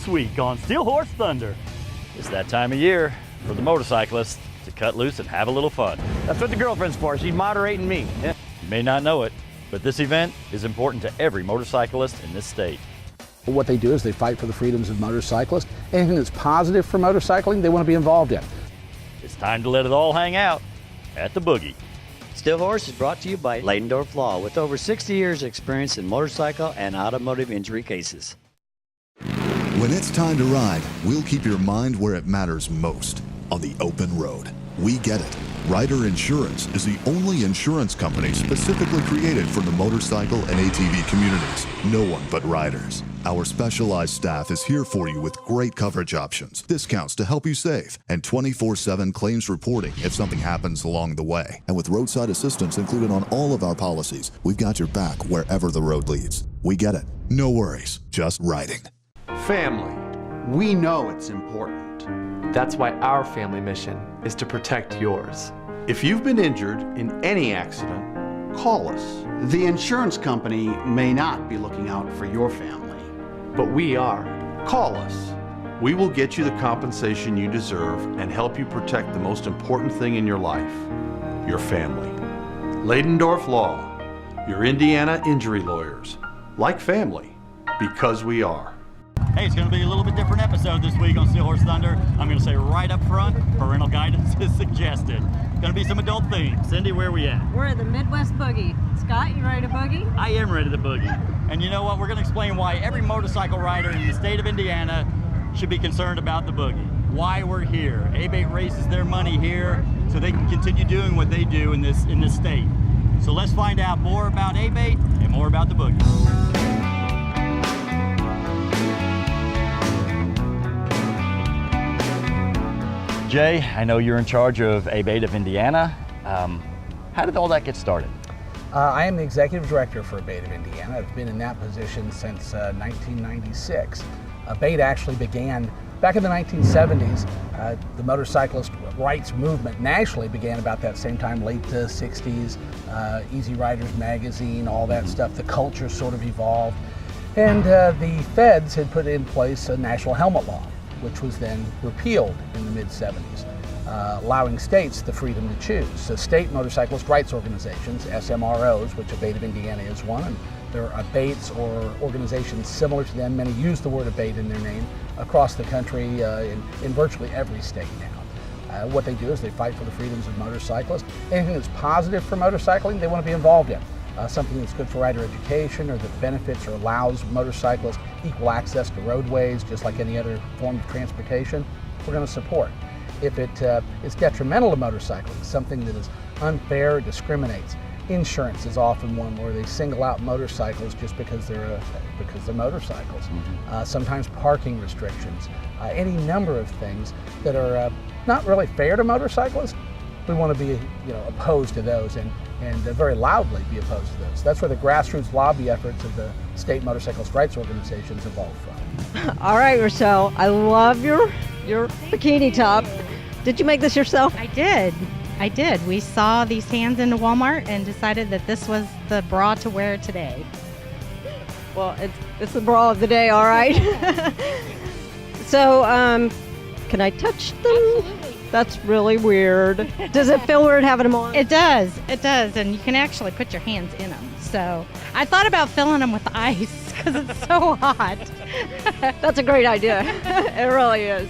This week on Steel Horse Thunder. It's that time of year for the motorcyclists to cut loose and have a little fun. That's what the girlfriend's for. She's moderating me. Yeah. You may not know it, but this event is important to every motorcyclist in this state. What they do is they fight for the freedoms of motorcyclists. Anything that's positive for motorcycling, they want to be involved in. It's time to let it all hang out at the Boogie. Steel Horse is brought to you by Leidendorf Law, with over 60 years experience in motorcycle and automotive injury cases. When it's time to ride, we'll keep your mind where it matters most, on the open road. We get it. Ryder Insurance is the only insurance company specifically created for the motorcycle and ATV communities. No one but riders. Our specialized staff is here for you with great coverage options, discounts to help you save, and 24/7 claims reporting if something happens along the way. And with roadside assistance included on all of our policies, we've got your back wherever the road leads. We get it. No worries, just riding. Family. We know it's important. That's why our family mission is to protect yours. If you've been injured in any accident, call us. The insurance company may not be looking out for your family, But we are. Call us. We will get you the compensation you deserve and help you protect the most important thing in your life, your family. Leidendorf Law, your Indiana injury lawyers. Like family, because we are. Hey, it's going to be a little bit different episode this week on Steel Horse Thunder. I'm going to say right up front, parental guidance is suggested. Going to be some adult themes. Cindy, where are we at? We're at the Midwest Boogie. Scott, you ready to boogie? I am ready to boogie. And you know what? We're going to explain why every motorcycle rider in the state of Indiana should be concerned about the boogie. Why we're here. ABATE raises their money here so they can continue doing what they do in this state. So let's find out more about ABATE and more about the boogie. Jay, I know you're in charge of ABATE of Indiana. How did all that get started? I am the executive director for ABATE of Indiana. I've been in that position since 1996. ABATE actually began back in the 1970s. The motorcyclist rights movement nationally began about that same time, late 60s. Easy Riders magazine, all that stuff. The culture sort of evolved. And the feds had put in place a national helmet law, which was then repealed in the mid-70s, allowing states the freedom to choose. So state motorcyclist rights organizations, SMROs, which ABATE of Indiana is one, and there are ABATEs or organizations similar to them. Many use the word ABATE in their name across the country in virtually every state now. What they do is they fight for the freedoms of motorcyclists. Anything that's positive for motorcycling, they want to be involved in. Something that's good for rider education or that benefits or allows motorcyclists equal access to roadways, just like any other form of transportation, we're going to support. If it is detrimental to motorcycling, something that is unfair or discriminates, insurance is often one where they single out motorcycles just because they're motorcycles. Sometimes parking restrictions, any number of things that are not really fair to motorcyclists. We want to be, opposed to those and very loudly be opposed to those. That's where the grassroots lobby efforts of the state motorcyclist rights organizations evolved from. All right, Rochelle, I love your bikini top. Did you make this yourself? I did. We saw these hands in the Walmart and decided that this was the bra to wear today. Well, it's the bra of the day, all right? So, can I touch them? Absolutely. That's really weird. Does it feel weird having them on? It does, and you can actually put your hands in them. So I thought about filling them with ice because it's so hot. That's a great idea. It really is.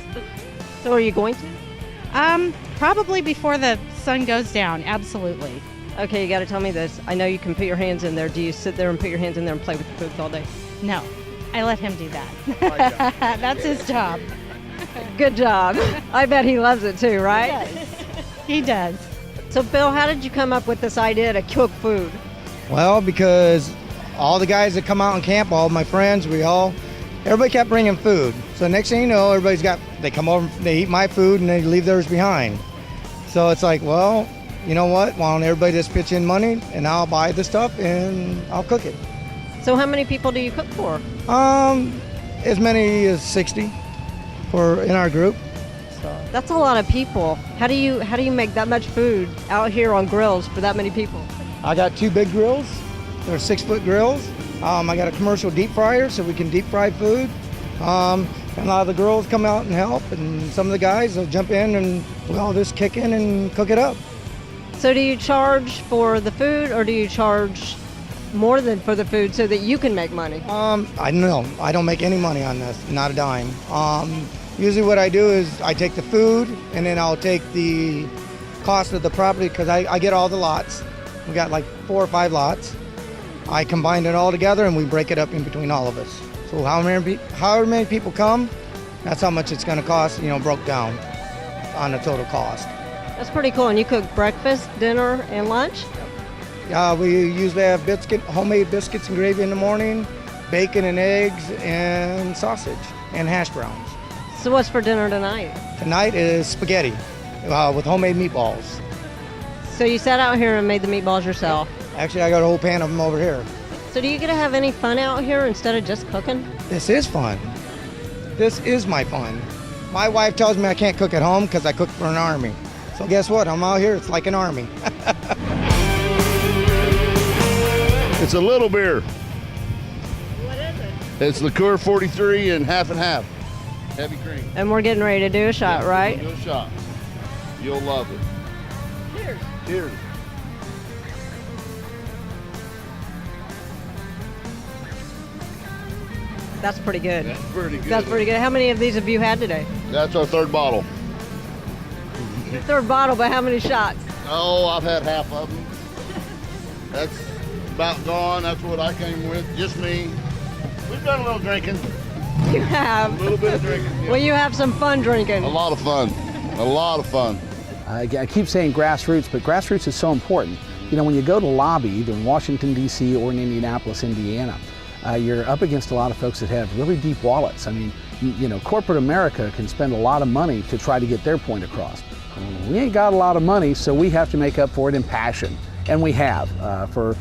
So are you going to? Probably before the sun goes down, absolutely. Okay, you got to tell me this. I know you can put your hands in there. Do you sit there and put your hands in there and play with the foods all day? No, I let him do that. That's his job. Good job. I bet he loves it too, right? He does. So Bill, how did you come up with this idea to cook food? Well, because all the guys that come out and camp, all my friends, everybody kept bringing food. So next thing you know, they come over, they eat my food and they leave theirs behind. So it's like, well, you know what? Why don't everybody just pitch in money and I'll buy the stuff and I'll cook it. So how many people do you cook for? As many as 60 in our group. So that's a lot of people. How do you make that much food out here on grills for that many people? I got 2 big grills. They're 6-foot grills. I got a commercial deep fryer so we can deep fry food. And a lot of the girls come out and help, and some of the guys will jump in and we'll all just kick in and cook it up. So do you charge for the food, or do you charge more than for the food so that you can make money? I don't know. I don't make any money on this, not a dime. Usually what I do is I take the food and then I'll take the cost of the property, because I get all the lots. We got like 4 or 5 lots. I combine it all together and we break it up in between all of us. So however many people come, that's how much it's going to cost, broke down on the total cost. That's pretty cool. And you cook breakfast, dinner, and lunch? We usually have homemade biscuits and gravy in the morning, bacon and eggs, and sausage, and hash browns. So what's for dinner tonight? Tonight is spaghetti with homemade meatballs. So you sat out here and made the meatballs yourself? Actually, I got a whole pan of them over here. So do you get to have any fun out here instead of just cooking? This is fun. This is my fun. My wife tells me I can't cook at home because I cook for an army. So guess what? I'm out here, it's like an army. It's a little beer. What is it? It's liqueur 43 and half, heavy cream. And we're getting ready to do a shot, right? Do a shot. You'll love it. Cheers. Cheers. That's pretty good. That's pretty good. That's pretty good. How many of these have you had today? That's our 3rd bottle. Your 3rd bottle, but how many shots? Oh, I've had half of them. That's about gone. That's what I came with. Just me. We've done a little drinking. You have. A little bit of drinking. Yeah. Well, you have some fun drinking. A lot of fun. A lot of fun. I keep saying grassroots, but grassroots is so important. When you go to lobby, either in Washington, D.C. or in Indianapolis, Indiana, you're up against a lot of folks that have really deep wallets. I mean, corporate America can spend a lot of money to try to get their point across. We ain't got a lot of money, so we have to make up for it in passion. And we have. For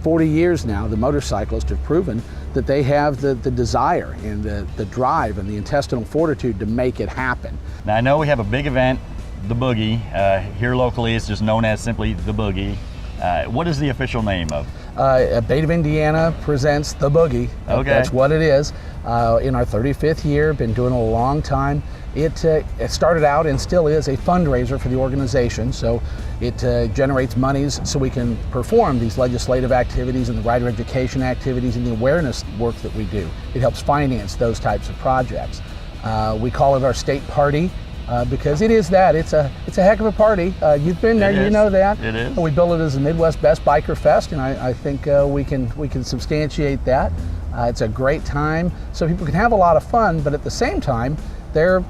40 years now, the motorcyclists have proven that they have the desire and the drive and the intestinal fortitude to make it happen. Now I know we have a big event, the Boogie. Here locally it's just known as simply the Boogie. What is the official name of? Bait of Indiana presents the Boogie. Okay. That's what it is. In our 35th year, been doing it a long time. It started out and still is a fundraiser for the organization, so it generates monies so we can perform these legislative activities and the rider education activities and the awareness work that we do. It helps finance those types of projects. We call it our state party. Because it is that. It's a heck of a party. You've been there, you know that. It is. We built it as the Midwest Best Biker Fest, and I think we can substantiate that. It's a great time, so people can have a lot of fun, but at the same time, they're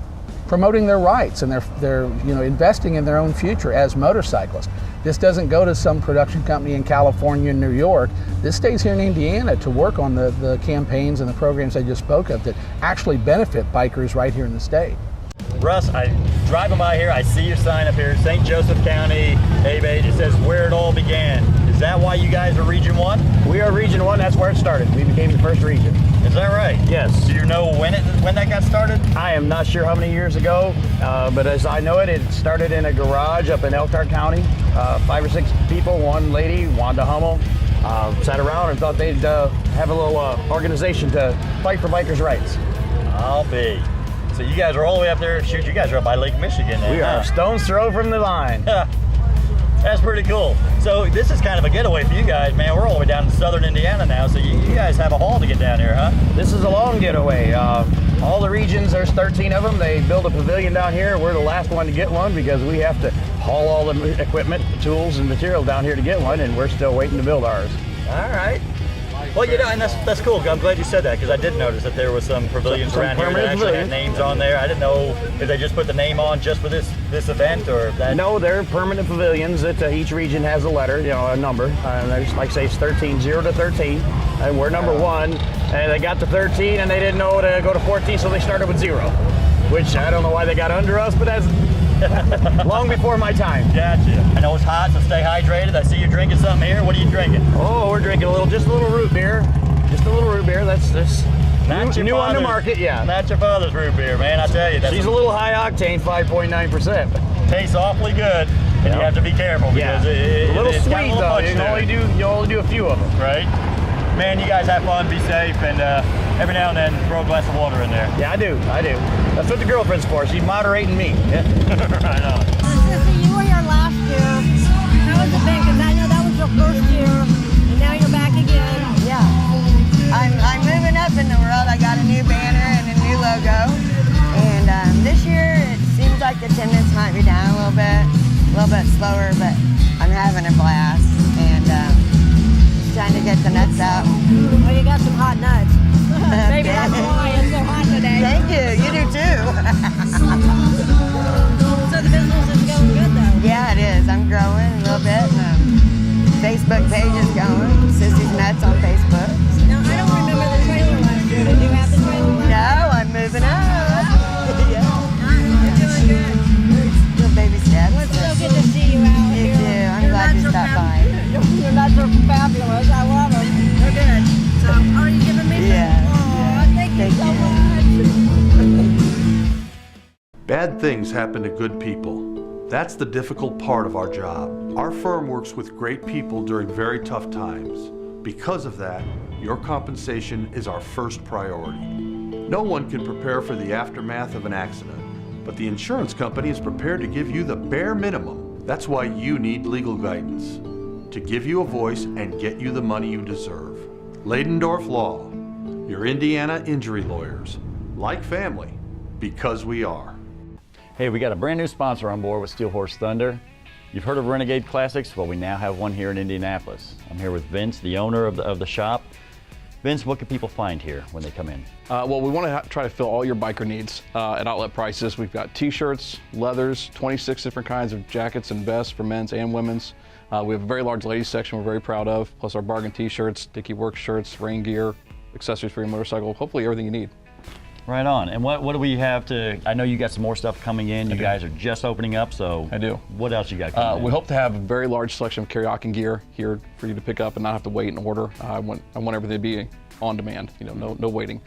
promoting their rights and they're investing in their own future as motorcyclists. This doesn't go to some production company in California and New York. This stays here in Indiana to work on the campaigns and the programs I just spoke of that actually benefit bikers right here in the state. Russ, I driving by here, I see your sign up here, St. Joseph County, ABATE. It says where it all began. Is that why you guys are Region 1? We are Region 1, that's where it started. We became the first region. Is that right? Yes. Do you know when that got started? I am not sure how many years ago, but as I know it, it started in a garage up in Elkhart County. 5 or 6 people, one lady, Wanda Hummel, sat around and thought they'd have a little organization to fight for bikers' rights. I'll be. So you guys are all the way up there. Shoot, you guys are up by Lake Michigan now. We are stone's throw from the line. That's pretty cool. So this is kind of a getaway for you guys, man. We're all the way down in southern Indiana now, so you guys have a haul to get down here, huh? This is a long getaway. All the regions, there's 13 of them. They build a pavilion down here. We're the last one to get one because we have to haul all the equipment, the tools, and material down here to get one, and we're still waiting to build ours. All right. Well, and that's cool. I'm glad you said that because I did notice that there was some pavilions around here that actually had names on there. I didn't know if they just put the name on just for this event or if that. No, they're permanent pavilions that each region has a letter, a number. And there's, like say, it's 13, 0 to 13, and we're number 1. And they got to 13 and they didn't know to go to 14, so they started with 0, which I don't know why they got under us, but that's long before my time. Gotcha. I know it's hot, so stay hydrated. I see you drinking something here. What are you drinking? Oh, we're drinking just a little root beer. Just a little root beer. That's new on the market, yeah. Not your father's root beer, man. I tell you. She's a little high octane, 5.9%. Tastes awfully good, and you have to be careful because a little sweet though. You only do a few of them. Right. Man, you guys have fun, be safe, and every now and then throw a glass of water in there. Yeah, I do. That's what the girlfriend's for. She's moderating me. Yeah. Right on. Sissy, you were here last year. How has it been? Because I know that was your first year, and now you're back again. Yeah. I'm moving up in the world. I got a new banner and a new logo. And this year, it seems like the attendance might be down a little bit slower, but I'm having a blast. And trying to get the nuts out. Well, you got some hot nuts. Maybe that's why it's so hot today. Thank you. You do too. So the business is going good, though. Yeah, it is. I'm growing a little bit. Facebook page is going. Sissy's Nuts on Facebook. Now, I don't remember the trailer last year. Did you have the trailer last year? No, I'm moving up. Yeah. You're doing good. Little baby steps. Well, it's so good to see you out You here. too. I'm glad you stopped by. Your nuts are fabulous. I love them. They're good. So, are you giving me some? Yeah. Oh, thank you so much. Bad things happen to good people. That's the difficult part of our job. Our firm works with great people during very tough times. Because of that, your compensation is our first priority. No one can prepare for the aftermath of an accident, but the insurance company is prepared to give you the bare minimum. That's why you need legal guidance, to give you a voice and get you the money you deserve. Leidendorf Law, your Indiana injury lawyers, like family, because we are. Hey, we got a brand new sponsor on board with Steel Horse Thunder. You've heard of Renegade Classics? Well, we now have one here in Indianapolis. I'm here with Vince, the owner of the shop. Vince, what can people find here when they come in? Well, we want to try to fill all your biker needs at outlet prices. We've got t-shirts, leathers, 26 different kinds of jackets and vests for men's and women's. We have a very large ladies section we're very proud of, plus our bargain t-shirts, Dickie Work shirts, rain gear, accessories for your motorcycle, hopefully everything you need. Right on. And what do we have to, I know you got some more stuff coming in. You guys are just opening up, so. I do. What else you got coming in? We hope to have a very large selection of karaoke gear here for you to pick up and not have to wait and order. I want everything to be on demand, no waiting.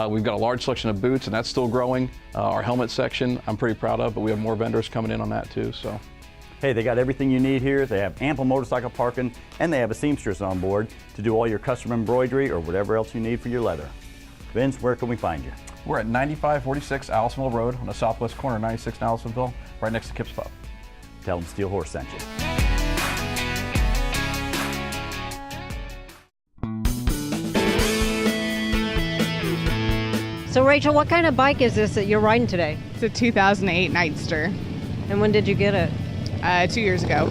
We've got a large selection of boots, and that's still growing. Our helmet section, I'm pretty proud of, but we have more vendors coming in on that too, so. Hey, they got everything you need here. They have ample motorcycle parking, and they have a seamstress on board to do all your custom embroidery or whatever else you need for your leather. Vince, where can we find you? We're at 9546 Allisonville Road on the southwest corner of 96 and Allisonville, right next to Kip's Pub. Tell them Steel Horse sent you. So Rachel, what kind of bike is this that you're riding today? It's a 2008 Nightster. And when did you get it? 2 years ago.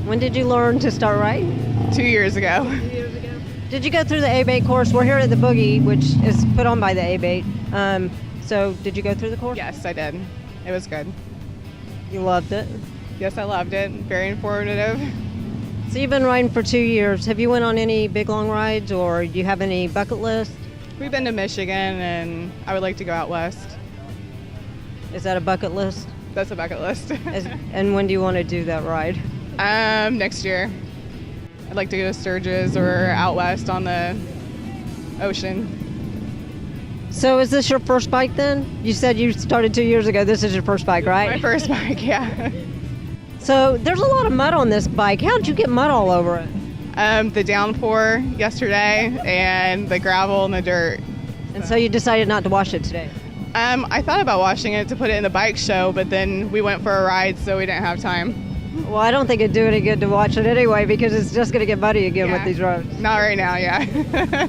When did you learn to start riding? 2 years ago. 2 years ago. Did you go through the A-Bait course? We're here at the Boogie, which is put on by the A-Bait. So did you go through the course? Yes, I did. It was good. You loved it? Yes, I loved it. Very informative. So you've been riding for 2 years. Have you went on any big long rides, or do you have any bucket list? We've been to Michigan, and I would like to go out west. Is that a bucket list? That's a bucket list. And when do you want to do that ride? Next year. I'd like to go to Sturgis or out west on the ocean. So is this your first bike then? You said you started 2 years ago. This is your first bike, right? My first bike, yeah. So there's a lot of mud on this bike. How did you get mud all over it? The downpour yesterday and the gravel and the dirt. And so you decided not to wash it today? I thought about washing it to put it in the bike show, but then we went for a ride, so we didn't have time. Well, I don't think it'd do any good to watch it anyway, because it's just going to get muddy again with these roads. Not right now, yeah.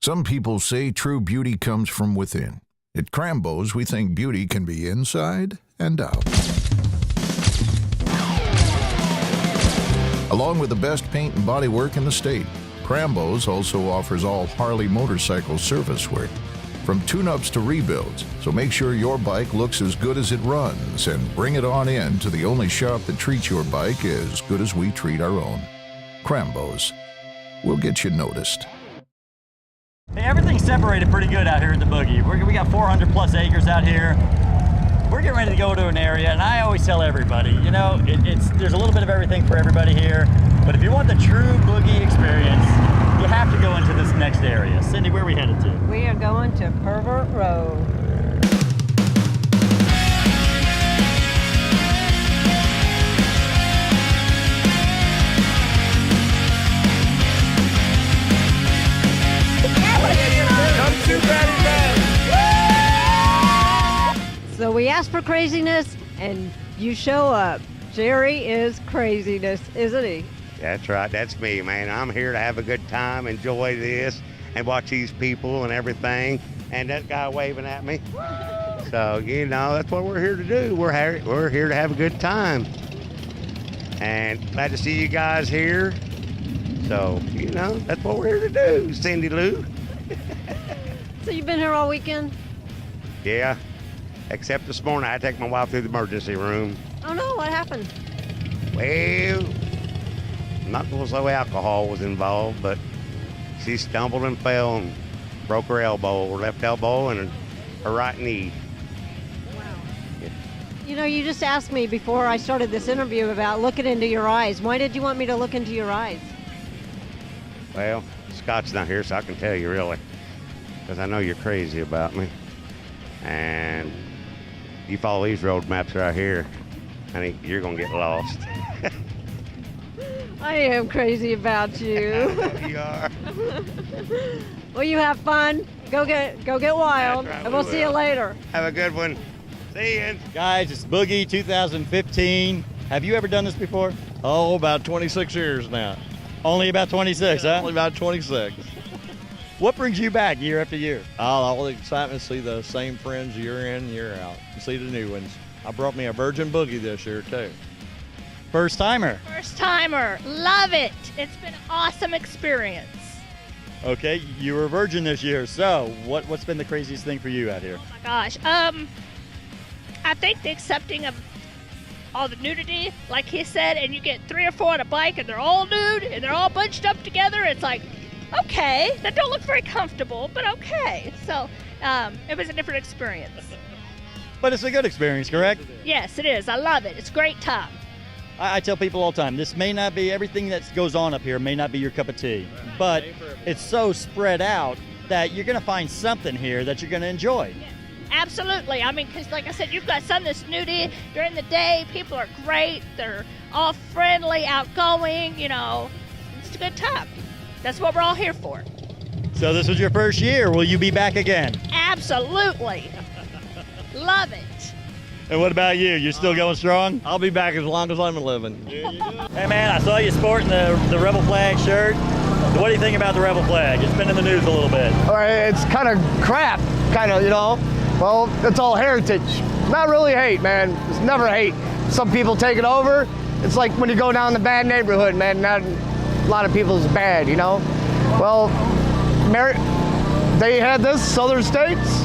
Some people say true beauty comes from within. At Krambos, we think beauty can be inside and out. Along with the best paint and bodywork in the state, Krambos also offers all Harley motorcycle service work. from tune-ups to rebuilds. So make sure your bike looks as good as it runs and bring it on in to the only shop that treats your bike as good as we treat our own. Krambos. We'll get you noticed. Hey, everything's separated pretty good out here at the Boogie. We got 400 plus acres out here. We're getting ready to go to an area, and I always tell everybody, you know, there's a little bit of everything for everybody here, but if you want the true Boogie experience, you have to go into this next area. Cindy, where are we headed to? We are going to Pervert Road. So we asked for craziness, and you show up. Jerry is craziness, isn't he? That's right, that's me, man. I'm here to have a good time, enjoy this, and watch these people and everything. And that guy waving at me. So, you know, that's what we're here to do. We're here to have a good time. And glad to see you guys here. So, you know, that's what we're here to do, Cindy Lou. So you've been here all weekend? Yeah, except this morning I had to take my wife through the emergency room. Oh no, what happened? Well, I'm not going to say alcohol was involved, but she stumbled and fell and broke her elbow, her left elbow, and her right knee. Wow. Yeah. You know, you just asked me before I started this interview about looking into your eyes. Why did you want me to look into your eyes? Well, Scott's not here, so I can tell you really, because I know you're crazy about me. And you follow these road maps right here, honey, you're going to get lost. I am crazy about you. You are. Well, you have fun. Go get wild, right, and we'll see you later. Have a good one. See you. Guys, it's Boogie 2015. Have you ever done this before? Oh, about 26 years now. Only about 26, huh? Only about 26. What brings you back year after year? All the excitement to see the same friends year in, year out, and see the new ones. I brought me a Virgin Boogie this year, too. First timer? First timer. Love it. It's been an awesome experience. Okay, you were a virgin this year, so what's been the craziest thing for you out here? Oh my gosh. I think the accepting of all the nudity, like he said, and you get 3 or 4 on a bike and they're all nude and they're all bunched up together. It's like, okay, that don't look very comfortable, but okay. So it was a different experience. But it's a good experience, correct? Yes, it is. I love it. It's a great time. I tell people all the time, this may not be, everything that goes on up here may not be your cup of tea, but it's so spread out that you're going to find something here that you're going to enjoy. Yeah, absolutely. I mean, because like I said, you've got some that's nudie during the day. People are great. They're all friendly, outgoing, you know. It's a good time. That's what we're all here for. So this was your first year. Will you be back again? Absolutely. Love it. And what about you? You're still going strong? I'll be back as long as I'm living. Hey man, I saw you sporting the Rebel Flag shirt. So what do you think about the Rebel Flag? It's been in the news a little bit. All right, it's kind of crap, you know. Well, it's all heritage. Not really hate, man. It's never hate. Some people take it over. It's like when you go down the bad neighborhood, man. Not a lot of people's bad, you know. Well, they had this, southern states.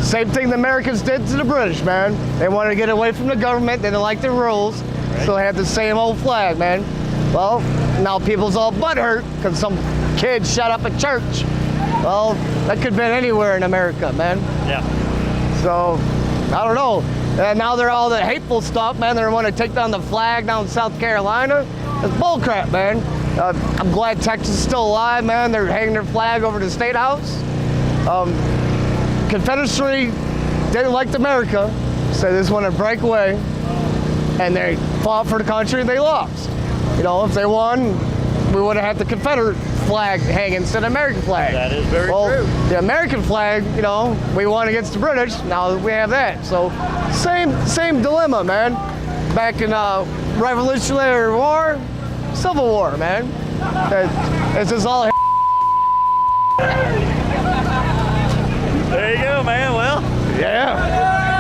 Same thing the Americans did to the British, man. They wanted to get away from the government. They didn't like the rules, so they had the same old flag, man. Well, now people's all butthurt because some kid shut up a church. Well, that could have been anywhere in America, man. Yeah. So, I don't know. And now they're all the hateful stuff, man. They want to take down the flag down in South Carolina. It's bullcrap, man. I'm glad Texas is still alive, man. They're hanging their flag over the State House. Confederacy didn't like America, so they just want to break away, and they fought for the country and they lost. You know, if they won, we would have had the Confederate flag hanging instead of American flag. That is very true. The American flag, you know, we won against the British, now we have that. So same dilemma, man. Back in Revolutionary War, Civil War, man. It's just all There you go, man. Well, yeah.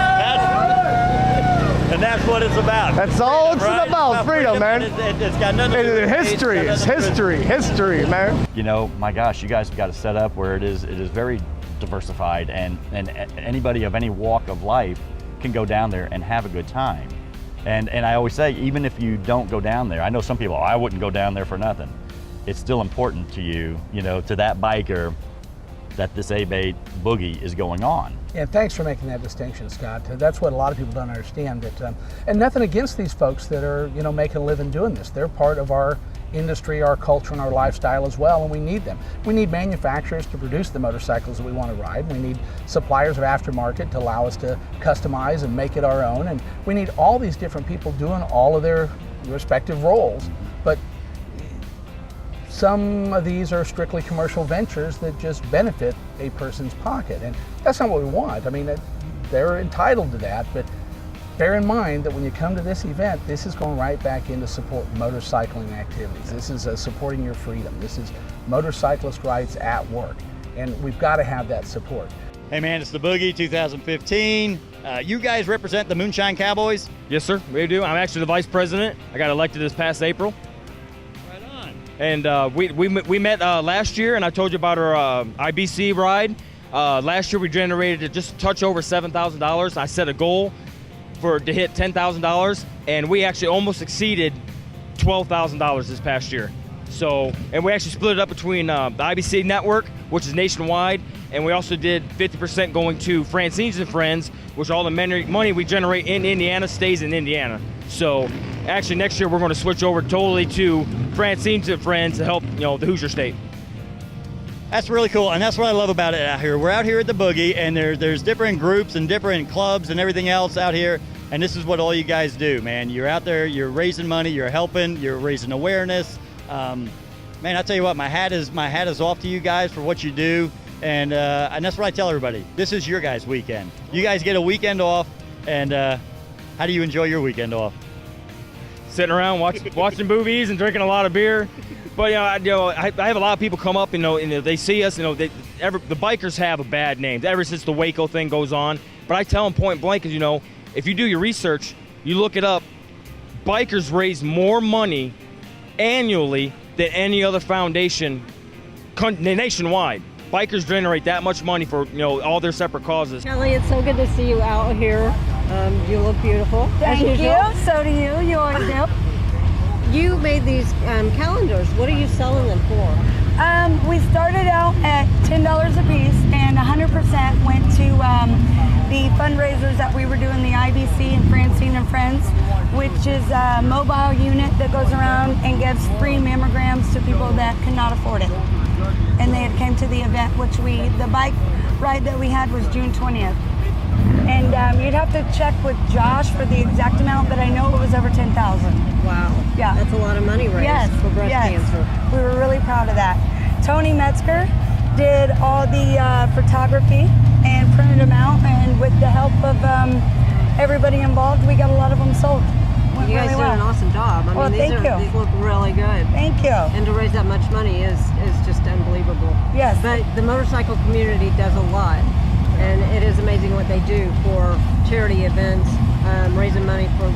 That's what it's about. That's all it's about, freedom, man. It's got nothing to do with history. It's history, man. You know, my gosh, you guys have got it set up where it is very diversified, and anybody of any walk of life can go down there and have a good time. And I always say, even if you don't go down there, I know some people, I wouldn't go down there for nothing. It's still important to you, to that biker, that this Abate Boogie is going on. Yeah, thanks for making that distinction, Scott. That's what a lot of people don't understand. And nothing against these folks that are, making a living doing this. They're part of our industry, our culture, and our lifestyle as well, and we need them. We need manufacturers to produce the motorcycles that we want to ride. We need suppliers of aftermarket to allow us to customize and make it our own. And we need all these different people doing all of their respective roles. But some of these are strictly commercial ventures that just benefit a person's pocket, and that's not what we want. I mean, they're entitled to that, but bear in mind that when you come to this event, this is going right back into support motorcycling activities. This is supporting your freedom. This is motorcyclist rights at work, and we've got to have that support. Hey man, it's the Boogie 2015. You guys represent the Moonshine Cowboys? Yes, sir, we do. I'm actually the vice president. I got elected this past April. And we met last year, and I told you about our IBC ride. Last year we generated just a touch over $7,000. I set a goal to hit $10,000, and we actually almost exceeded $12,000 this past year. So, and we actually split it up between the IBC network, which is nationwide, and we also did 50% going to Francine's and Friends, which all the money we generate in Indiana stays in Indiana. So actually next year we're going to switch over totally to Francine's and Friends to help the Hoosier State. That's really cool, and that's what I love about it out here. We're out here at the Boogie, and there's different groups and different clubs and everything else out here, and this is what all you guys do, man. You're out there, you're raising money, you're helping, you're raising awareness. Man, I tell you what, my hat is off to you guys for what you do, and that's what I tell everybody. This is your guys' weekend. You guys get a weekend off, and how do you enjoy your weekend off? Sitting around watching movies and drinking a lot of beer. But I have a lot of people come up, they see us, the bikers have a bad name ever since the Waco thing goes on. But I tell them point blank, because if you do your research, you look it up, bikers raise more money annually than any other foundation nationwide. Bikers generate that much money for all their separate causes. Kelly, it's so good to see you out here. You look beautiful. Thank you. So do you. You always do. You made these calendars. What are you selling them for? We started out at $10 a piece, and 100% went to the fundraisers that we were doing, the IBC and Francine and Friends, which is a mobile unit that goes around and gives free mammograms to people that cannot afford it. And they had came to the event, which the bike ride that we had was June 20th. And you'd have to check with Josh for the exact amount, but I know it was over 10,000. Wow. Yeah. That's a lot of money raised for breast cancer. We were really proud of that. Tony Metzger did all the photography and printed them out, and with the help of everybody involved, we got a lot of them sold. You guys did an awesome job. I mean, these look really good. Thank you. And to raise that much money is just unbelievable. Yes. But the motorcycle community does a lot, and it is amazing what they do for charity events, raising money for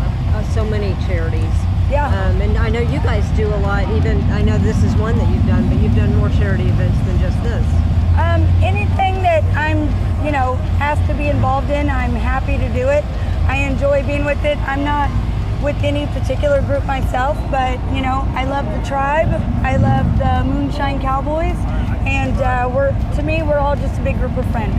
so many charities. Yeah. And I know you guys do a lot. Even I know this is one that you've done, but you've done more charity events than just this. Anything that I'm, asked to be involved in, I'm happy to do it. I enjoy being with it. I'm not with any particular group myself, but I love the tribe. I love the Moonshine Cowboys, and we're all just a big group of friends.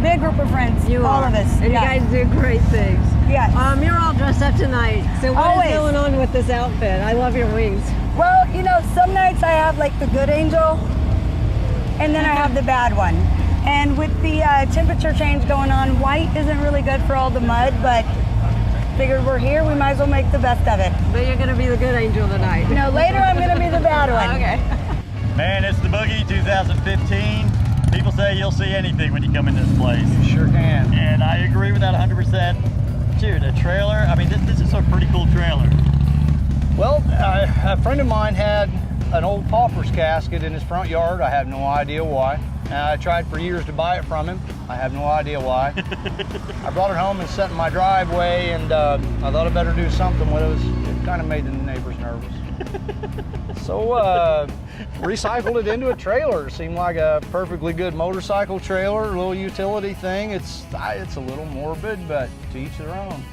Big group of friends, all of us. And you guys do great things. Yes. You're all dressed up tonight. So what is going on with this outfit? I love your wings. Well, some nights I have like the good angel, and then I have the bad one. And with the temperature change going on, white isn't really good for all the mud, but figured we're here, we might as well make the best of it. But you're going to be the good angel tonight. No, later I'm going to be the bad one. Okay. Man, it's the Boogie 2015. People say you'll see anything when you come in this place. You sure can. And I agree with that 100%. Dude, a trailer, I mean, this is a pretty cool trailer. Well, a friend of mine had an old pauper's casket in his front yard. I have no idea why. I tried for years to buy it from him. I have no idea why. I brought it home and set in my driveway, and I thought I better do something with it. It kind of made the neighbors nervous. So recycled it into a trailer. It seemed like a perfectly good motorcycle trailer, a little utility thing. It's a little morbid, but to each their own.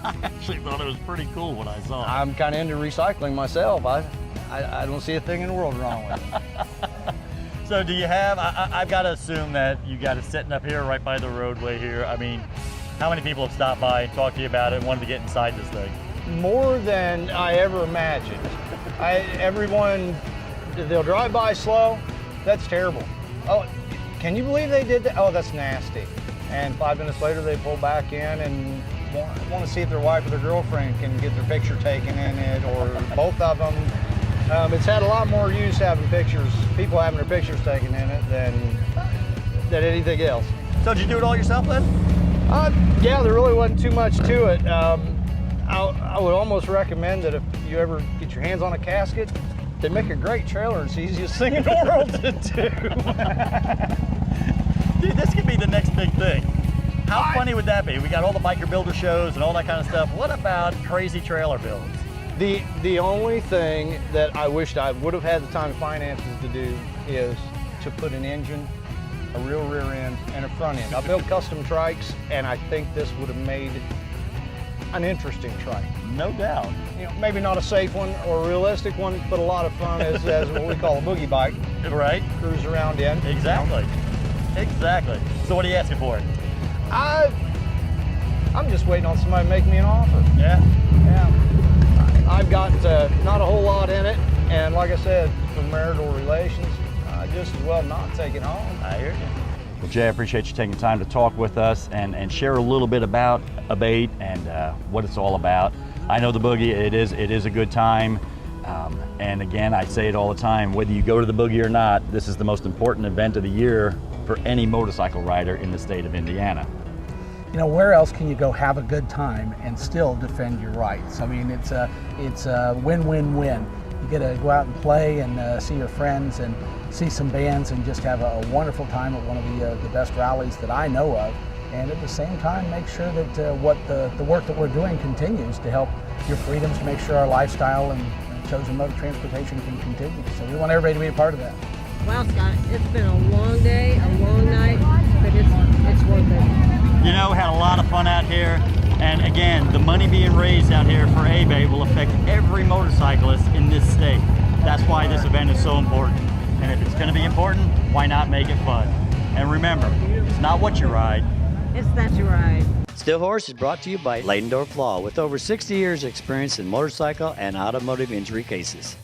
I actually thought it was pretty cool when I saw it. I'm kind of into recycling myself. I don't see a thing in the world wrong with it. So do you have, I've got to assume that you got it sitting up here right by the roadway here. I mean, how many people have stopped by and talked to you about it and wanted to get inside this thing? More than I ever imagined. Everyone, they'll drive by slow. That's terrible. Oh, can you believe they did that? Oh, that's nasty. And 5 minutes later, they pull back in and want to see if their wife or their girlfriend can get their picture taken in it, or both of them. It's had a lot more use having people having their pictures taken in it than anything else. So did you do it all yourself then? Yeah, there really wasn't too much to it. I would almost recommend that if you ever get your hands on a casket, they make a great trailer. It's the easiest thing in the world to do. Dude, this could be the next big thing. How funny would that be? We got all the biker builder shows and all that kind of stuff. What about crazy trailer builds? The only thing that I wished I would have had the time and finances to do is to put an engine, a real rear end, and a front end. I built custom trikes, and I think this would have made an interesting trike. No doubt. You know, maybe not a safe one or a realistic one, but a lot of fun as what we call a boogie bike. Right. Cruise around in. Exactly. Exactly. So what are you asking for it? I'm just waiting on somebody to make me an offer. Yeah? Yeah. I've got not a whole lot in it, and like I said, for marital relations, just as well not take it home. I hear you. Well, Jay, I appreciate you taking time to talk with us and share a little bit about Abate and what it's all about. I know the Boogie, it is a good time. And again, I say it all the time, whether you go to the Boogie or not, this is the most important event of the year for any motorcycle rider in the state of Indiana. You know, where else can you go have a good time and still defend your rights? I mean, it's a win-win-win. You get to go out and play and see your friends and see some bands and just have a wonderful time at one of the best rallies that I know of. And at the same time, make sure that the work that we're doing continues to help your freedoms, to make sure our lifestyle and chosen mode of transportation can continue. So we want everybody to be a part of that. Wow, Scott, it's been a long day, a long night, but it's worth it. You know, had a lot of fun out here. And again, the money being raised out here for Abate will affect every motorcyclist in this state. That's why this event is so important. And if it's going to be important, why not make it fun? And remember, it's not what you ride, it's that you ride. Still Horse is brought to you by Leidendorf Law, with over 60 years experience in motorcycle and automotive injury cases.